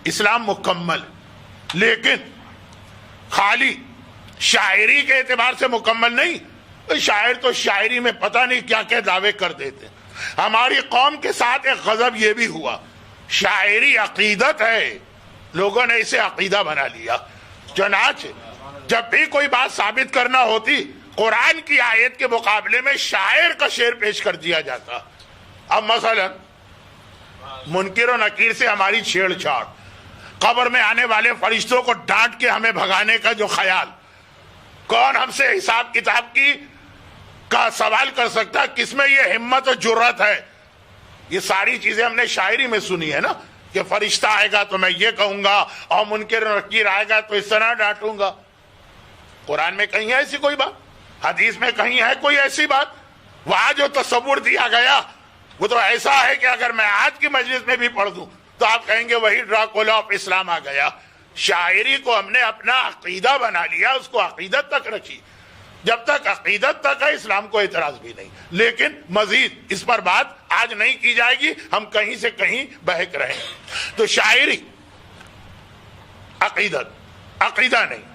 اسلام مکمل، لیکن خالی شاعری کے اعتبار سے مکمل نہیں۔ شاعر تو شاعری میں پتہ نہیں کیا کیا دعوے کر دیتے۔ ہماری قوم کے ساتھ ایک غضب یہ بھی ہوا، شاعری عقیدت ہے، لوگوں نے اسے عقیدہ بنا لیا۔ چنانچہ جب بھی کوئی بات ثابت کرنا ہوتی، قرآن کی آیت کے مقابلے میں شاعر کا شعر پیش کر دیا جاتا۔ اب مثلا منکر و نکیر سے ہماری چھیڑ چھاڑ، قبر میں آنے والے فرشتوں کو ڈانٹ کے ہمیں بھگانے کا جو خیال، کون ہم سے حساب کتاب کا سوال کر سکتا؟ کس میں یہ ہمت و جرت ہے؟ یہ ساری چیزیں ہم نے شاعری میں سنی ہے نا، کہ فرشتہ آئے گا تو میں یہ کہوں گا، اور منکر و نکیر آئے گا تو اس طرح ڈانٹوں گا۔ قرآن میں کہیں ہے ایسی کوئی بات؟ حدیث میں کہیں ہے کوئی ایسی بات؟ وہاں جو تصور دیا گیا وہ تو ایسا ہے کہ اگر میں آج کی مجلس میں بھی پڑھ دوں تو آپ کہیں گے وہی ڈراکولا آف اسلام آ گیا۔ شاعری کو ہم نے اپنا عقیدہ بنا لیا، اس کو عقیدت تک رکھی۔ جب تک عقیدت تک ہے اسلام کو اعتراض بھی نہیں، لیکن مزید اس پر بات آج نہیں کی جائے گی، ہم کہیں سے کہیں بہک رہے ہیں۔ تو شاعری عقیدت، عقیدہ نہیں۔